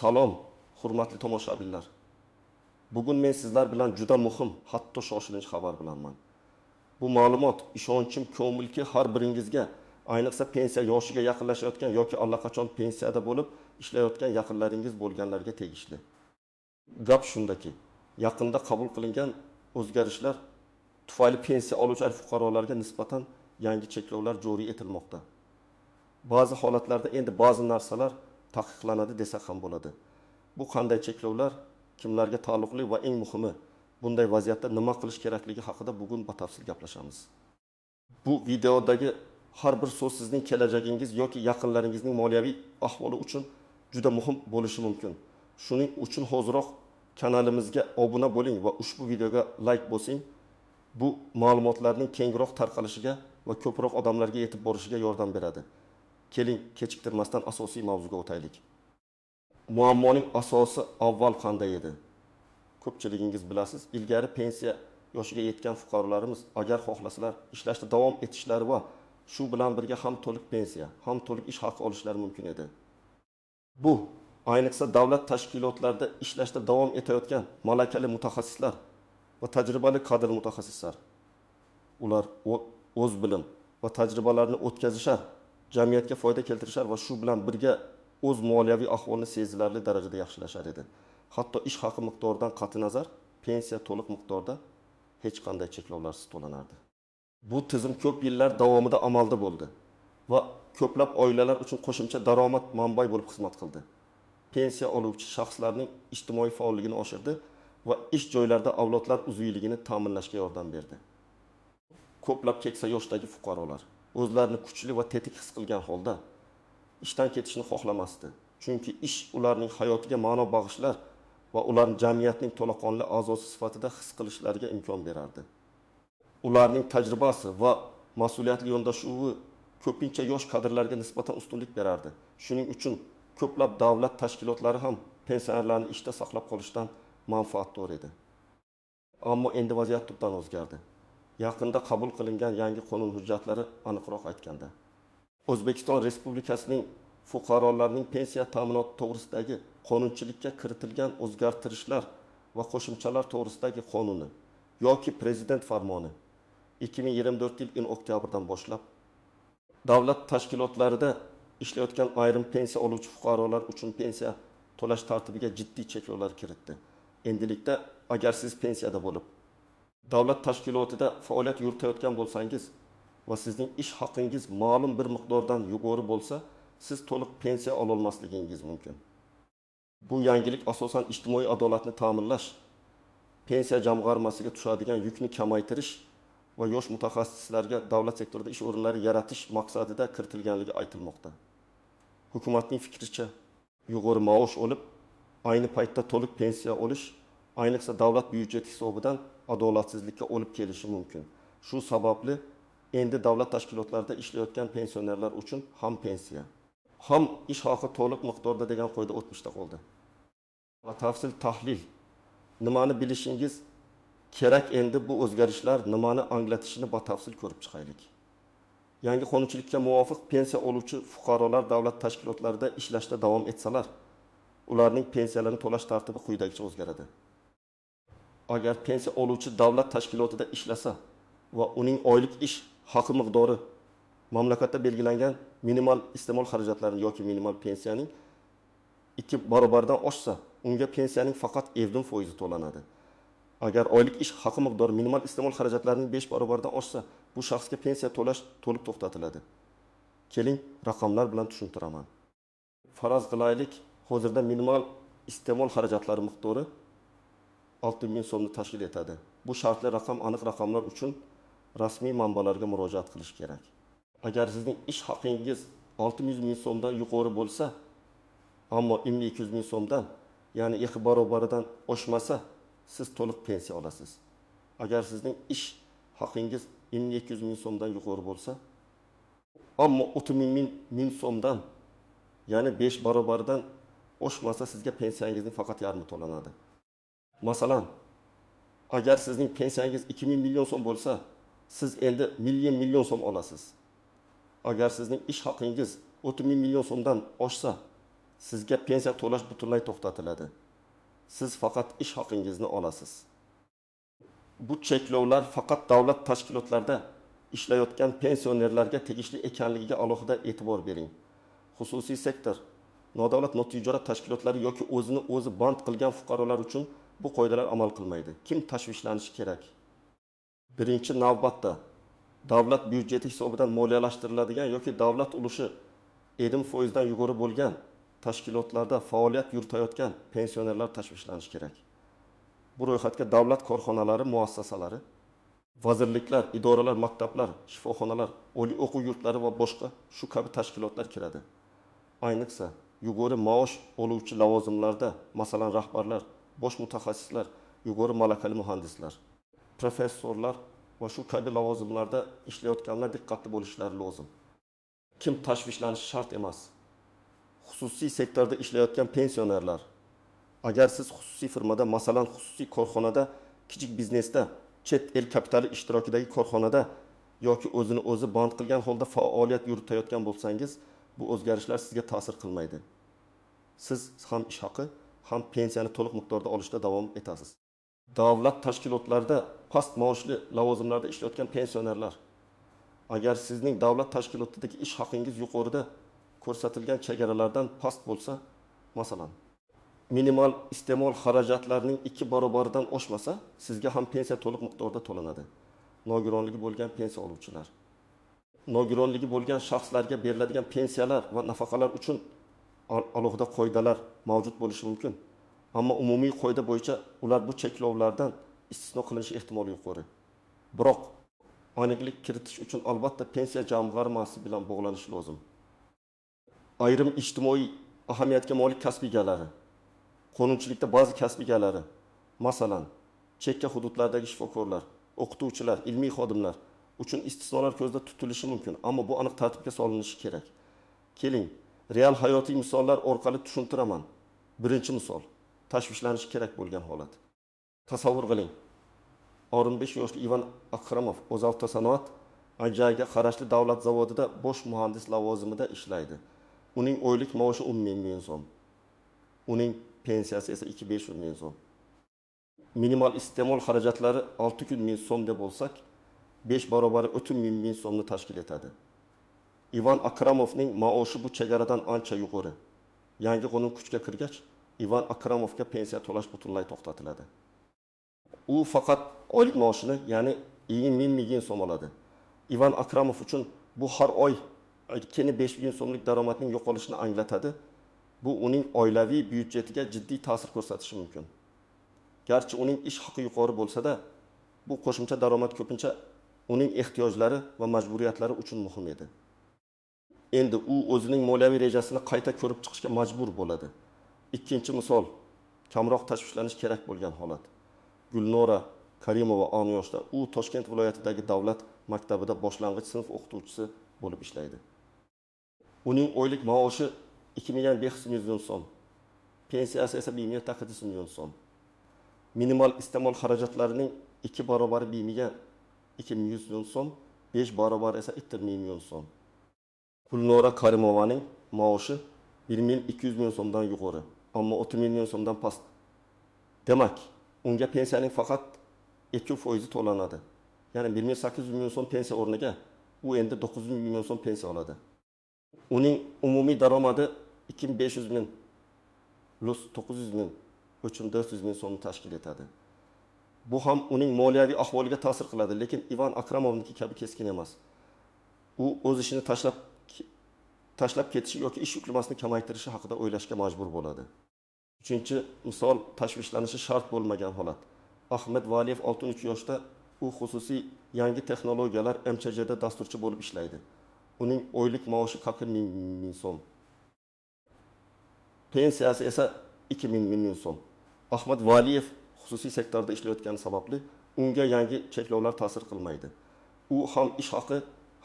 Salom, hurmatli tomoshabinlar. Bugun men sizlar bilan juda muhim, hatto shoshilinch xabar bilanman. Bu ma'lumot ishonchim komilki har biringizga, ayniqsa pensiya yoshiga yaqinlashayotgan yoki allaqachon pensiyada bo'lib ishlayotgan yaqinlaringiz bo'lganlarga tegishli. Gap shundaki, yaqinda qabul qilingan o'zgarishlar tufayli pensiya oluvchi fuqarolarga nisbatan yangi cheklovlar joriy etilmoqda. Ba'zi holatlarda endi ba'zi narsalar taqiqlanadi desak ham bo'ladi. Bu qanday cheklovlar, kimlarga taalluqli va eng muhimi, bunday vaziyatda nima qilish kerakligi haqida bugun batafsil gaplashamiz. Bu videodagi har bir so'z sizning kelajagingiz yoki yaqinlaringizning moliyaviy ahvoli uchun juda muhim bo'lishi mumkin. Shuning uchun hoziroq kanalimizga obuna bo'ling va ushbu videoga like bosing. Bu ma'lumotlarning kengroq tarqalishiga va ko'proq odamlarga yetib borishiga yordam beradi. Keling, kechiktirmasdan asosiy mavzuga o'taylik. Muammoning asosi avval qanday edi? Ko'pchiligingiz bilasiz, ilgari pensiya yoshiga yetgan fuqarolarimiz agar xohlasalar ishlashda davom etishlari va shu bilan birga ham to'liq pensiya, ham to'liq ish haqi olishlari mumkin edi. Bu ayniqsa davlat tashkilotlarida ishlashda davom etayotgan malakali mutaxassislar va tajribali kadr mutaxassislar. Ular o'z bilim va tajribalarini o'tkazishar, jamiyatga foyda keltirishar va shu bilan birga o'z moliyaviy ahvolini sezilarli darajada yaxshilashar edi. Hatto ish haqi miqdoridan qat'iy nazar, pensiya to'liq miqdorda hech qanday cheklovlarsiz to'lanardi. Bu tizim ko'p yillar davomida amalda bo'ldi va ko'plab oilalar uchun qo'shimcha daromad manbai bo'lib xizmat qildi. Pensiya oluvchi shaxslarning ijtimoiy faolligini oshirdi va ish joylarida avlodlar uzviyligini ta'minlashga yordam berdi. Ko'plab keksa yoshdagi fuqarolar o'zlarini kuchli va tetik his qilgan holda ishdan ketishni xohlamasdi. Chunki ish ularning hayotiga ma'no bag'ishlar va ularni jamiyatning to'laqonli a'zosi sifatida his qilishlariga imkon berardi. Ularning tajribasi va mas'uliyatli yondashuvi ko'pincha yosh kadrlarga nisbatan ustunlik berardi. Shuning uchun ko'plab davlat tashkilotlari ham pensionerlarni ishda saqlab qolishdan manfaatdor edi. Ammo endi vaziyat tubdan o'zgardi. Yaqinda qabul qilingan yangi qonun hujjatlari aniqroq aytganda, O'zbekiston Respublikasining fuqarolarning pensiya ta'minoti to'g'risidagi qonunchilikka kiritilgan o'zgartirishlar va qo'shimchalar to'g'risidagi qonuni yoki prezident farmoni 2024 yil oktyabrdan boshlab davlat tashkilotlarida ishlayotgan ayrim pensiya oluvchi fuqarolar uchun pensiya to'lash tartibiga jiddiy cheklovlar kiritdi. Endilikda agar siz pensiyada bo'lib davlat tashkilotida faoliyat yuritayotgan bo'lsangiz va sizning ish haqingiz ma'lum bir miqdordan yuqori bo'lsa, siz to'liq pensiya ola olmasligingiz mumkin. Bu yangilik asosan ijtimoiy adolatni ta'minlash, pensiya jamg'armasiga tushadigan yukni kamaytirish va yosh mutaxassislarga davlat sektorida ish o'rinlari yaratish maqsadida kiritilganligi aytilmoqda. Hukumatning fikricha, yuqori maosh olib, ayni paytda to'liq pensiya olish, ayniqsa davlat byudjeti hisobidan adolatsizlikka olib kelishi mumkin. Shu sababli endi davlat tashkilotlarida ishlayotgan pensionerlar uchun ham pensiya, ham ish haqi to'liq miqdorda degan qo'yda o'tmishda qoldi. Batafsil tahlil. Nimani bilishingiz kerak, endi bu o'zgarishlar nimani anglatishini batafsil ko'rib chiqaylik. Yangi qonunchilikka muvofiq pensiya oluvchi fuqarolar davlat tashkilotlarida ishlashda davom etsalar, ularning pensiyalarini to'lash tartibi quyidagicha o'zgaradi. Agar pensiya oluvchi davlat tashkilotida ishlasa va uning oylik ish haqi miqdori mamlakatda belgilangan minimal iste'mol xarajatlarining yoki minimal pensiyaning 2 barobardan oshsa, unga pensiyaning faqat evdin foizi to'lanadi. Agar oylik ish haqi miqdori minimal iste'mol xarajatlarining 5 barobardan oshsa, bu shaxsga pensiya to'lash to'liq to'xtatiladi. Keling, raqamlar bilan tushuntiraman. Faraz qilaylik, hozirda minimal iste'mol xarajatlari miqdori 6000 so'mni tashkil etadi. Bu shartli raqam aniq raqamlar uchun rasmiy manbalarga murojaat qilish kerak. Agar sizning ish haqingiz 600 ming so'mdan yuqori bo'lsa, ammo 200 ming so'mdan, ya'ni 2 barobaridan oshmasa, siz to'liq pensiya olasiz. Agar sizning ish haqingiz 200 ming so'mdan yuqori bo'lsa, ammo 30 ming so'mdan, ya'ni 5 barobaridan oshmasa, sizga pensiyangizning faqat yarmi to'lanadi. Masalan, agar sizning pensiyangiz 2000 million so'm bo'lsa, siz endi million so'm olasiz. Agar sizning ish haqingiz 30 ming million so'mdan oshsa, Sizga pensiya to'lash butunlay to'xtatiladi. Siz faqat ish haqingizni olasiz. Bu cheklovlar faqat davlat tashkilotlarida ishlayotgan pensionerlarga tegishli ekanligiga alohida e'tibor bering. Xususiy sektor, nodavlat notijorat tashkilotlari yoki o'zini o'zi band qilgan fuqarolar uchun bu qoidalar amal qilmaydi. Kim tashvishlanishi kerak? Birinchi navbatda davlat byudjeti hisobidan moliyalashtiriladigan yoki davlat ulushi 7% dan yuqori bo'lgan tashkilotlarda faoliyat yuritayotgan pensionerlar tashvishlanishi kerak. Bu ro'yxatga davlat korxonalari, muassasalari, vazirliklar, idoralar, maktablar, shifoxonalar, oliy o'quv yurtlari va boshqa shu kabi tashkilotlar kiradi. Ayniqsa, yuqori maosh oluvchi lavozimlarda, masalan, rahbarlar, bosh mutaxassislar, yuqori malakali muhandislar, professorlar va shu kabi lavozimlarda ishlayotganlar diqqatli bo'lishlari lozim. Kim tashvishlanishi shart emas. Xususiy sektorda ishlayotgan pensionerlar, agar siz xususiy firmada, masalan, xususiy korxonada, kichik biznesda, chet el kapitali ishtirokidagi korxonada yoki o'zini o'zi band qilgan holda faoliyat yuritayotgan bo'lsangiz, bu o'zgarishlar sizga ta'sir qilmaydi. Siz ham ish haqi, ham pensiyani to'liq miqdorda olishda davom etasiz. Davlat tashkilotlarida past maoshli lavozimlarda ishlayotgan pensionerlar, agar sizning davlat tashkilotidagi ish haqingiz yuqorida ko'rsatilgan chegaralardan past bo'lsa, masalan, minimal iste'mol xarajatlarining 2 barobaridan oshmasa, sizga ham pensiya to'liq miqdorda to'lanadi. Nogironligi bo'lgan pensiya oluvchilar, nogironligi bo'lgan shaxslarga beriladigan pensiyalar va nafaqalar uchun alohida qoidalar mavjud bo'lishi mumkin. Ammo umumiy qoida bo'yicha ular bu cheklovlardan istisno qilinishi ehtimoli yuqori. Biroq aniqlik kiritish uchun albatta pensiya jamg'armasi bilan bog'lanish lozim. Ayrim ijtimoiy ahamiyatga molik kasb egalari, qonunchilikda ba'zi kasb egalari, masalan, chekka hududlardagi shifokorlar, o'qituvchilar, ilmiy xodimlar uchun istisnolar ko'zda tutilishi mumkin, ammo bu aniq tartibga solinishi kerak. Keling, real hayotiy misollar orqali tushuntiraman. Birinchi misol, tashvishlanishi kerak bo'lgan holat. Tasavvur qiling. 65 yoshli Ivan Akramov O'zavtosanoat Ajayga qarashli davlat zavodida bosh muhandis lavozimida ishlaydi. Uning oylik maoshi 10 ming so'm. Uning pensiyasi esa 2500 ming so'm. Minimal iste'mol xarajatlari 600 ming so'm deb bo'lsak, 5 barobari 30 ming so'mni tashkil etadi. Ivan Akramovning maoshi bu chegaradan ancha yuqori. Yangi qonun kuchga kirgach, Ivan Akramovga pensiya to'lash butunlay to'xtatiladi. U faqat oylik maoshini, ya'ni 20 ming so'm oladi. Ivan Akramov uchun bu har oy 2.5 ming so'mlik daromadning yo'qolishini anglatadi. Bu uning oilaviy byudjetiga jiddiy ta'sir ko'rsatishi mumkin. Garchi uning ish haqi yuqori bo'lsa-da, bu qo'shimcha daromad ko'pincha uning ehtiyojlari va majburiyatlari uchun muhim edi. Endi u o'zining moliyaviy rejasini qayta ko'rib chiqishga majbur bo'ladi. Ikkinchi misol, kamroq tashvishlanish kerak bo'lgan holat. Gulnora Karimova 10 yoshda, u Toshkent viloyatidagi davlat maktabida boshlang'ich sinf o'qituvchisi bo'lib ishlaydi. Uning oylik maoshi 2500 ming so'm. Pensiyasi esa 1800 ming so'm. Minimal iste'mol xarajatlarining 2 barobari 2100 ming so'm, 5 barobar esa 30 ming so'm. Gulnora Karimovaning maoshi 1200 ming so'mdan yuqori, ammo 30 ming so'mdan past. Demak, unga pensiyaning faqat 2% to'lanadi. Ya'ni 1800 ming so'm pensiya o'rniga u endi 900 ming so'm pensiya oladi. Uning umumiy daromadi 2500 ming plus 900 ming, 3400 ming so'mni tashkil etadi. Bu ham uning moliyaviy ahvoliga ta'sir qiladi, lekin Ivan Akramovniki kabi keskin emas. U o'z ishini tashlab ketishi yoki ish yuklamasini kamaytirishi haqida o'ylashga majbur bo'ladi. Uchinchi misol, tashvishlanishi shart bo'lmagan holat. Ahmed Valiyev 63 yoshda, u xususiy yangi texnologiyalar MCJda dasturchi bo'lib ishlaydi. Uning oylik maoshi 40 ming so'm. Pensiyasi esa 2000 ming so'm. Ahmed Valiyev xususiy sektorda ishlayotgani sababli unga yangi cheklovlar ta'sir qilmaydi. U ham ish haqi,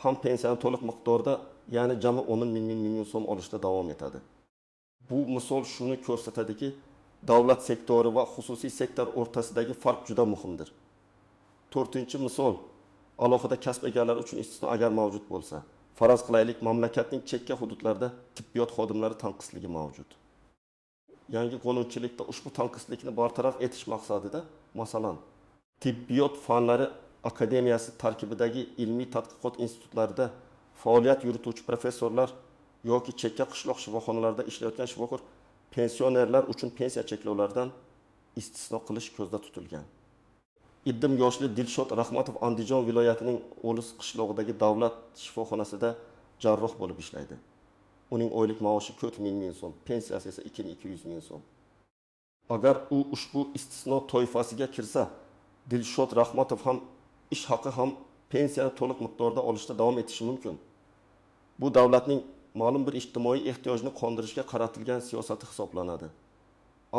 ham pensiyani to'liq miqdorda, ya'ni jami 10 ming so'm olishda davom etadi. Bu misol shuni ko'rsatadiki, davlat sektori va xususiy sektor o'rtasidagi farq juda muhimdir. 4-misol, alohida kasb egalari uchun istisno agar mavjud bo'lsa, faraz qilaylik, mamlakatning chekka hududlarida tibbiyot xodimlari tanqisligi mavjud. yangi qonunchilikda ushbu tanqislikni bartaraf etish maqsadida, masalan, tibbiyot fanlari akademiyasi tarkibidagi ilmiy tadqiqot institutlarida faoliyat yurituvchi professorlar yoki chekka qishloq shifoxonalarida ishlayotgan shifokor pensionerlar uchun pensiya cheklovlaridan istisno qilish ko'zda tutilgan. Iddim yoshli Dilshod Rahmatov Andijon viloyatining O'lis qishlog'idagi davlat shifoxonasida jarroh bo'lib ishlaydi. Uning oylik maoshi 4000 ming so'm, pensiyasi esa 2200 ming so'm. Agar u ushbu istisno toifasiga kirsa, Dilshod Rahmatov ham ish haqi ham pensiyani to'liq miqdorda olishda davom etishi mumkin. Bu davlatning ma'lum bir ijtimoiy ehtiyojni qondirishga qaratilgan siyosati hisoblanadi.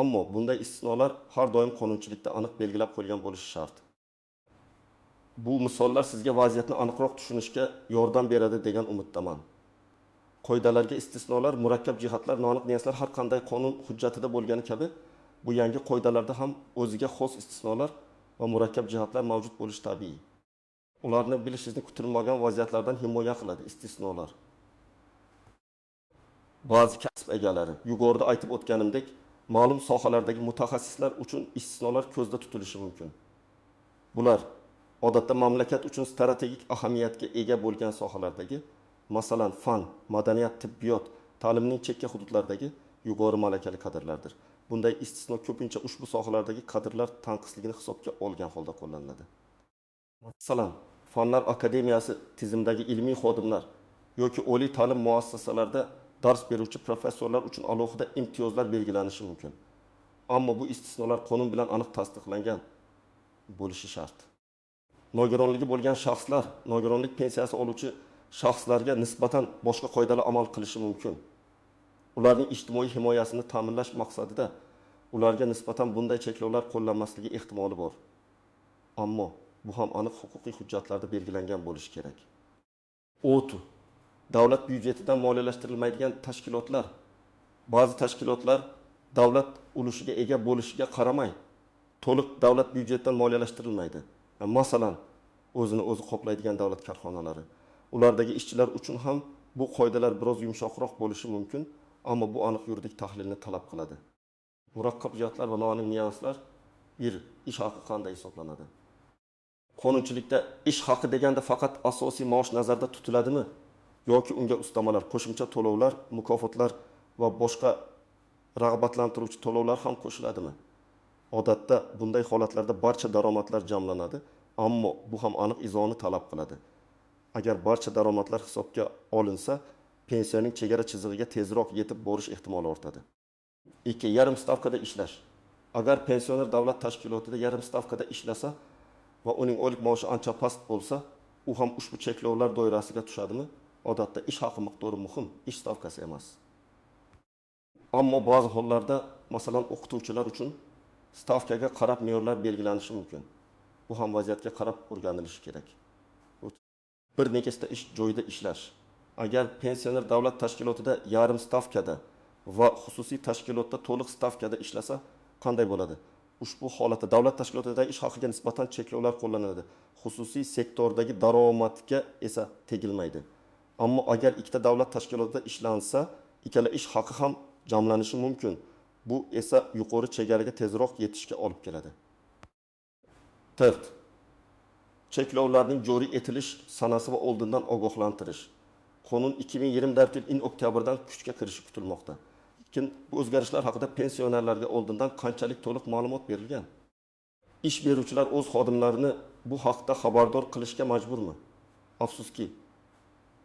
Ammo bunday istisnolar har doim qonunchilikda aniq belgilab qo'yilgan bo'lishi shart. Bu misollar sizga vaziyatni aniqroq tushunishga yordam beradi degan umiddaman. Qoidalarga istisnolar, murakkab jihatlar, noaniq niyatlar har qanday qonun hujjatida bo'lgani kabi, bu yangi qoidalarda ham o'ziga xos istisnolar va murakkab jihatlar mavjud bo'lishi tabiiy. Ularni bilishingizni kutilmagan vaziyatlardan himoya qiladi istisnolar. Ba'zi kasb egalari, yuqorida aytib o'tganimdek, ma'lum sohalardagi mutaxassislar uchun istisnolar ko'zda tutilishi mumkin. Bular odatda mamlakat uchun strategik ahamiyatga ega bo'lgan sohalardagi, masalan, fan, madaniyat, tibbiyot, ta'limning chekka hududlaridagi yuqori malakali kadrlardir. Bunday istisno ko'pincha ushbu sohalardagi kadrlar tanqisligini hisobga olgan holda qo'llaniladi. Masalan, Fanlar akademiyasi tizimidagi ilmiy xodimlar yoki oliy ta'lim muassasalarida dars beruvchi professorlar uchun alohida imtiyozlar belgilanishi mumkin. Ammo bu istisnolar qonun bilan aniq tasdiqlangan bo'lishi shart. Nogironligi bo'lgan shaxslar, nogironlik pensiyasi oluvchi shaxslarga nisbatan boshqa qoidalar amal qilishi mumkin. Ularning ijtimoiy himoyasini ta'minlash maqsadida ularga nisbatan bunday cheklovlar qo'llanmasligi ehtimoli bor. Ammo bu ham aniq huquqiy hujjatlarda belgilangan bo'lishi kerak. OTU davlat byudjetidan moliyalashtirilmaydigan tashkilotlar. Ba'zi tashkilotlar davlat ulushiga ega bo'lishiga qaramay, to'liq davlat byudjetidan moliyalashtirilmaydi. Masalan, o'zini o'zi qoplaydigan davlat korxonalari. Ulardagi ishchilar uchun ham bu qoidalar biroz yumshoqroq bo'lishi mumkin, ammo bu aniq yuridik tahlilni talab qiladi. Murakkab jihatlar va noaniq niyatlar. 1. Ish haqi qanday hisoblanadi? Qonunchilikda ish haqi deganda faqat asosiy maosh nazarda tutiladimi? Yoki unga ustamalar, qo'shimcha to'lovlar, mukofotlar va boshqa rag'batlantiruvchi to'lovlar ham qo'shiladimi? Odatda bunday holatlarda barcha daromadlar jamlanadi, ammo bu ham aniq izohni talab qiladi. Agar barcha daromadlar hisobga olinsa, pensiyaning chegara chizig'iga tezroq yetib borish ehtimoli ortadi. 2. Yarim stavkada ishlash. Agar pensioner davlat tashkilotida yarim stavkada ishlasa va uning oylik maoshi ancha past bo'lsa, u ham ushbu cheklovlar doirasiga tushadimi? Odatda ish haqi miqdori muhim, ish stavkasi emas. Ammo ba'zi hollarda, masalan, o'qituvchilar uchun stavkaga qarab me'yorlar belgilanishi mumkin. Bu ham vaziyatga qarab o'rganilishi kerak. Bir nechta ish joyida ishlash. Agar pensioner davlat tashkilotida yarim stavkada va xususiy tashkilotda to'liq stavkada ishlasa, qanday bo'ladi? Ushbu holatda davlat tashkilotidagi ish haqiga nisbatan cheklovlar qo'llanadi. Xususiy sektordagi daromadga esa tegilmaydi. Ammo agar ikkita davlat tashkilotida ishlansa, ikkala ish haqi ham jamlanishi mumkin. Bu esa yuqori chegaraga tezroq yetishga olib keladi. 4. Cheklovlarning joriy etilish sanasi va oldindan ogohlantirish. Qonun 2024 yil oktyabrdan kuchga kirishi kutilmoqda. Lekin bu o'zgarishlar haqida pensionerlarga oldindan qanchalik to'liq ma'lumot berilgan? Ish beruvchilar o'z xodimlarini bu haqda xabardor qilishga majburmi? Afsuski,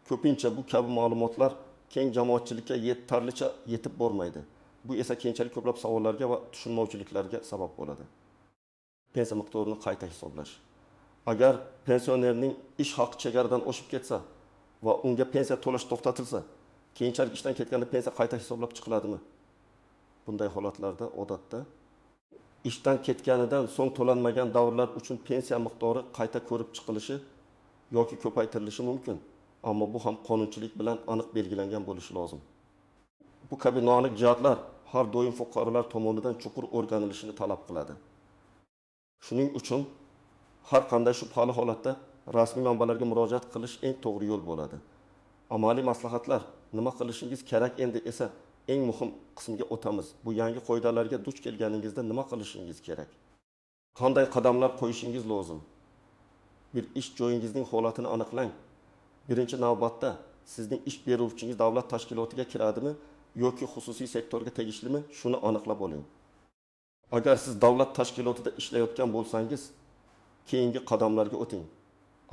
ko'pincha bu kabi ma'lumotlar keng jamoatchilikka yetarlicha yetib bormaydi. Bu esa keyinchalik ko'plab savollarga va tushunmovchiliklarga sabab bo'ladi. Pensiya miqdorini qayta hisoblash. Agar pensionerning ish haqi chegaradan oshib ketsa va unga pensiya to'lash to'xtatilsa, keyinchalik ishdan ketganda pensiya qayta hisoblab chiqiladimi? Bunday holatlarda odatda ishdan ketganidan so'ng to'lanmagan davrlar uchun pensiya miqdori qayta ko'rib chiqilishi yoki ko'paytirilishi mumkin. Ammo bu ham qonunchilik bilan aniq belgilangan bo'lishi lozim. Bu kabi noaniq jihatlar har doim fuqarolar tomonidan chuqur o'rganilishini talab qiladi. Shuning uchun har qanday shubhali holatda rasmiy manbalarga murojaat qilish eng to'g'ri yo'l bo'ladi. Amaliy maslahatlar, nima qilishingiz kerak endi esa eng muhim qismga o'tamiz. Bu yangi qoidalarga duch kelganingizda nima qilishingiz kerak? Qanday qadamlar qo'yishingiz lozim? Bir ish joyingizning holatini aniqlang. Birinchi navbatda sizning ish beruvchingiz davlat tashkilotiga kiradimi yoki xususiy sektorga tegishlimi? Shuni aniqlab oling. Agar siz davlat tashkilotida ishlayotgan bo'lsangiz, keyingi qadamlarga o'ting.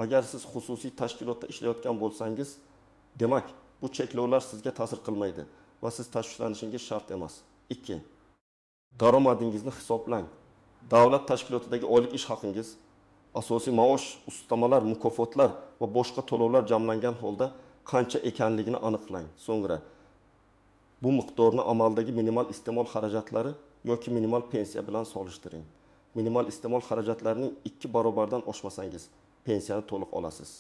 Agar siz xususiy tashkilotda ishlayotgan bo'lsangiz, demak, bu cheklovlar sizga ta'sir qilmaydi va siz tashvishlanishingiz shart emas. 2. Daromadingizni hisoblang. Davlat tashkilotidagi oylik ish haqingiz, asosiy maosh, ustamalar, mukofotlar va boshqa to'lovlar jamlangan holda qancha ekanligini aniqlang. So'ngra bu miqdorni amaldagi minimal iste'mol xarajatlari yoki minimal pensiya bilan solishtiring. Minimal iste'mol xarajatlarining 2 barobardan oshmasangiz, pensiyani to'liq olasiz.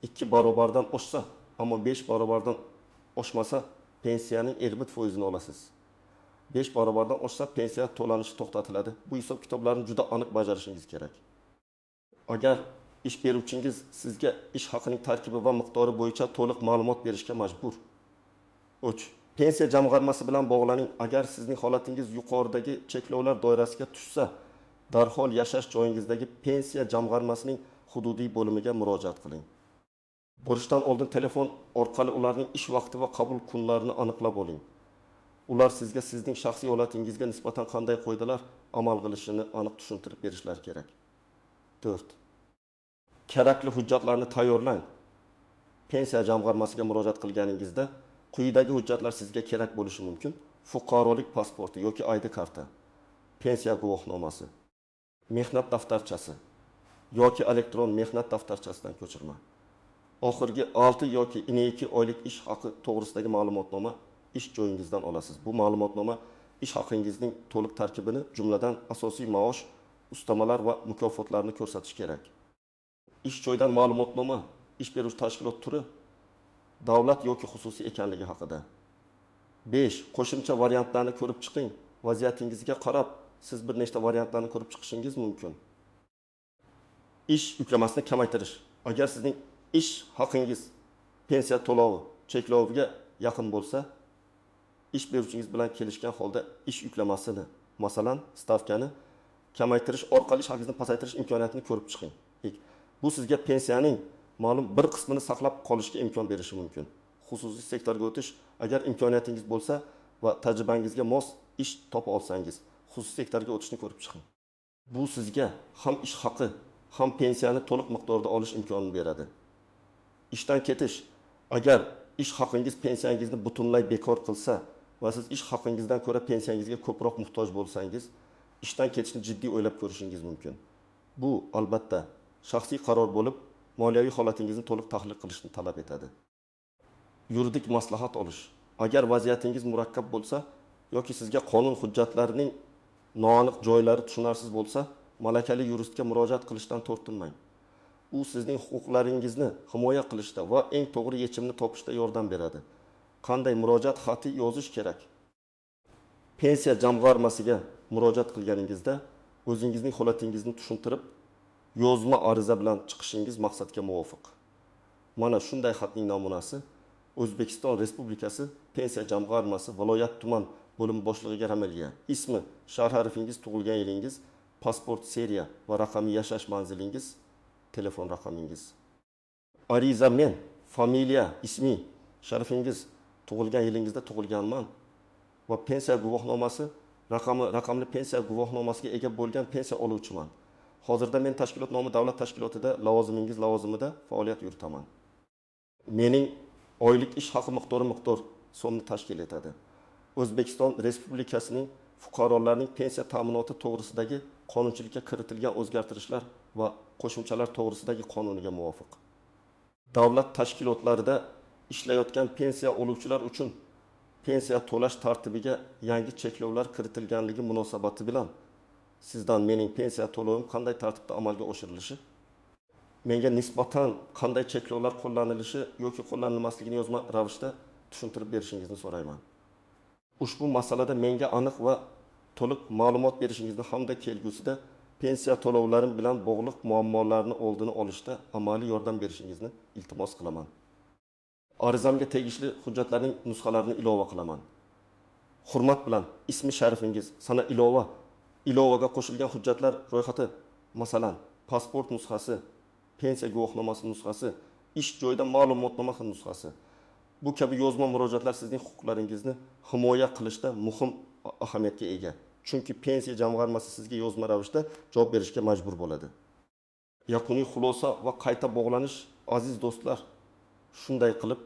2 barobardan oshsa, ammo 5 barobardan oshmasa, pensiyaning 20% olasiz. 5 barobardan oshsa, pensiya to'lanishi to'xtatiladi. Bu hisob kitoblarni juda aniq bajarishingiz kerak. Agar ish beruvchingiz sizga ish haqining tarkibi va miqdori bo'yicha to'liq ma'lumot berishga majbur. 3. Pensiya jamg'armasi bilan bog'laning. Agar sizning holatingiz yuqoridagi cheklovlar doirasiga tushsa, darhol yashash joyingizdagi pensiya jamg'armasining hududiy bo'limiga murojaat qiling. Borishdan oldin telefon orqali ularning ish vaqti va qabul kunlarini aniqlab oling. Ular sizga sizning shaxsiy holatingizga nisbatan qanday qoidalar amal qilishini aniq tushuntirib berishlar kerak. 4. Kerakli hujjatlarni tayyorlang. Pensiya jamg'armasiga murojaat qilganingizda quyidagi hujjatlar sizga kerak bo'lishi mumkin. Fuqarolik pasporti yoki ID karta, pensiya guvohnomasi, mehnat daftarchasi yoki elektron mehnat daftarchasidan ko'chirma. Oxirgi 6 yoki 12 oylik ish haqi to'g'risidagi ma'lumotnoma ish joyingizdan olasiz. Bu ma'lumotnoma ish haqingizning to'liq tarkibini, jumladan asosiy maosh, ustamalar va mukofotlarni ko'rsatish kerak. Ish joydan ma'lumotnoma ish beruvchi tashkilot turi, davlat yoki xususiy ekanligi haqida. 5. Qo'shimcha variantlarni ko'rib chiqing. Vaziyatingizga qarab siz bir nechta variantlarni ko'rib chiqishingiz mumkin. Ish yuklamasini kamaytirish. Agar sizning ish haqingiz pensiya to'lovi chekloviga yaqin bo'lsa, ish beruvchingiz bilan kelishgan holda ish yuklamasini, masalan, stavkani kamaytirish orqali ish haqingizni pasaytirish imkoniyatini ko'rib chiqing. Bu sizga pensiyaning ma'lum bir qismini saqlab qolishga imkon berishi mumkin. Xususiy sektorga o'tish, agar imkoniyatingiz bo'lsa va tajribangizga mos ish topa olsangiz, xususiy sektorga o'tishni ko'rib chiqing. Bu sizga ham ish haqi, ham pensiyani to'liq miqdorda olish imkonini beradi. Ishdan ketish, agar ish haqingiz pensiyangizni butunlay bekor qilsa va siz ish haqingizdan ko'ra pensiyangizga ko'proq muhtoj bo'lsangiz, ishdan ketishni jiddiy o'ylab ko'rishingiz mumkin. Bu albatta shaxsiy qaror bo'lib, moliyaviy holatingizni to'liq tahlil qilishni talab etadi. Yuridik maslahat olish. Agar vaziyatingiz murakkab bo'lsa yoki sizga qonun hujjatlarining noaniq joylari tushunarsiz bo'lsa, malakali yuristga murojaat qilishdan tortinmang. U sizning huquqlaringizni himoya qilishda va eng to'g'ri yechimni topishda yordam beradi. Qanday murojaat xati yozish kerak? Pensiya jamg'armasiga murojaat qilganingizda o'zingizning holatingizni tushuntirib, yozma ariza bilan chiqishingiz maqsadga muvofiq. Mana shunday xatning namunasi O'zbekiston Respublikasi Pensiya jamg'armasi viloyat tuman bo'lim boshlig'iga ramelga. Ismi, shar harfingiz, tug'ilgan yilingiz, pasport seriya va raqamli yashash manzilingiz, telefon raqamingiz. Ariza men, familiya, ismi, sharifingiz, tug'ilgan yilingizda tug'ilganman va pensiya guvohnomasi, raqamli pensiya guvohnomasiga ega bo'lgan pensiya oluvchiman. Hozirda men tashkilot nomi davlat tashkilotida lavozimingiz lavozimida faoliyat yuritaman. Mening oylik ish haqi miqdor so'mni tashkil etadi. O'zbekiston Respublikasining fuqarolarning pensiya ta'minoti to'g'risidagi qonunchilikka kiritilgan o'zgartirishlar va qo'shimchalar to'g'risidagi qonuniga muvofiq. Davlat tashkilotlarida ishlayotgan pensiya oluvchilar uchun pensiya to'lash tartibiga yangi cheklovlar kiritilganligi munosabati bilan sizdan mening pensiya to'lovim qanday tartibda amalga oshirilishi, menga nisbatan qanday cheklovlar qo'llanilishi yoki qo'llanilmasligini yozma ravishda tushuntirib berishingizni so'rayman. Ushbu masalada menga aniq va to'liq ma'lumot berishingizni hamda kelgusida pensiya to'lovlarim bilan bog'liq muammolarni oldini olishda amaliy yordam berishingizni iltimos qilaman. Arizamga tegishli hujjatlarning nusxalarini ilova qilaman. hurmat bilan ismi sharifingiz, sana ilovaga qo'shilgan hujjatlar ro'yxati, masalan, pasport nusxasi, pensiya guvohnomasi nusxasi, ish joyida ma'lumotnoma nusxasi. Bu kabi yozma murojaatlar sizning huquqlaringizni himoya qilishda muhim ahamiyatga ega. Chunki pensiya jamg'armasi sizga yozma ravishda javob berishga majbur bo'ladi. Yakuniy xulosa va qayta bog'lanish, aziz do'stlar, shunday qilib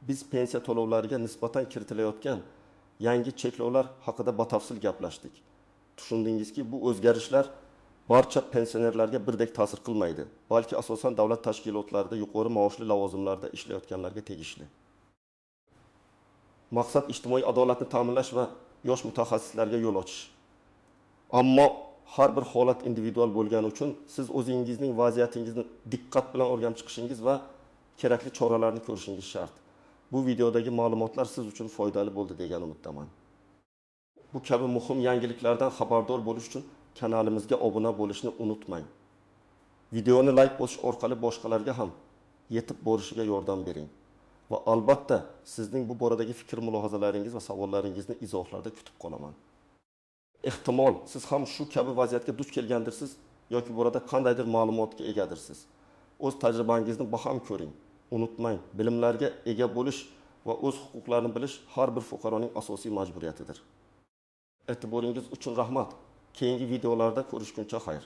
biz pensiya to'lovlariga nisbatan kiritilayotgan yangi cheklovlar haqida batafsil gaplashdik. Tushundingizki, bu o'zgarishlar barcha pensionerlarga birdek ta'sir qilmaydi, balki asosan davlat tashkilotlarida yuqori maoshli lavozimlarda ishlayotganlarga tegishli. Maqsad ijtimoiy adolatni ta'minlash va yosh mutaxassislarga yo'l ochish. Ammo har bir holat individual bo'lgani uchun siz o'zingizning vaziyatingizni diqqat bilan o'rganib chiqishingiz va kerakli choralarni ko'rishingiz shart. Bu videodagi ma'lumotlar siz uchun foydali bo'ldi degan umiddaman. Bu kabi muhim yangiliklardan xabardor bo'lish uchun kanalimizga obuna bo'lishni unutmang. Videoni like bosish orqali boshqalarga ham yetib borishiga yordam bering. Va albatta sizning bu boradagi fikr-mulohazalaringiz va savollaringizni izohlarda kutib qolaman. Ehtimol siz ham shu kabi vaziyatga duch kelgandirsiz yoki burada qandaydir ma'lumotga egadirsiz. O'z tajribangizni baham ko'ring. Unutmang, bilimlarga ega bo'lish va o'z huquqlarini bilish har bir fuqaroning asosiy majburiyatidir. E'tiboringiz uchun rahmat. Keyingi videolarda ko'rishguncha xayr.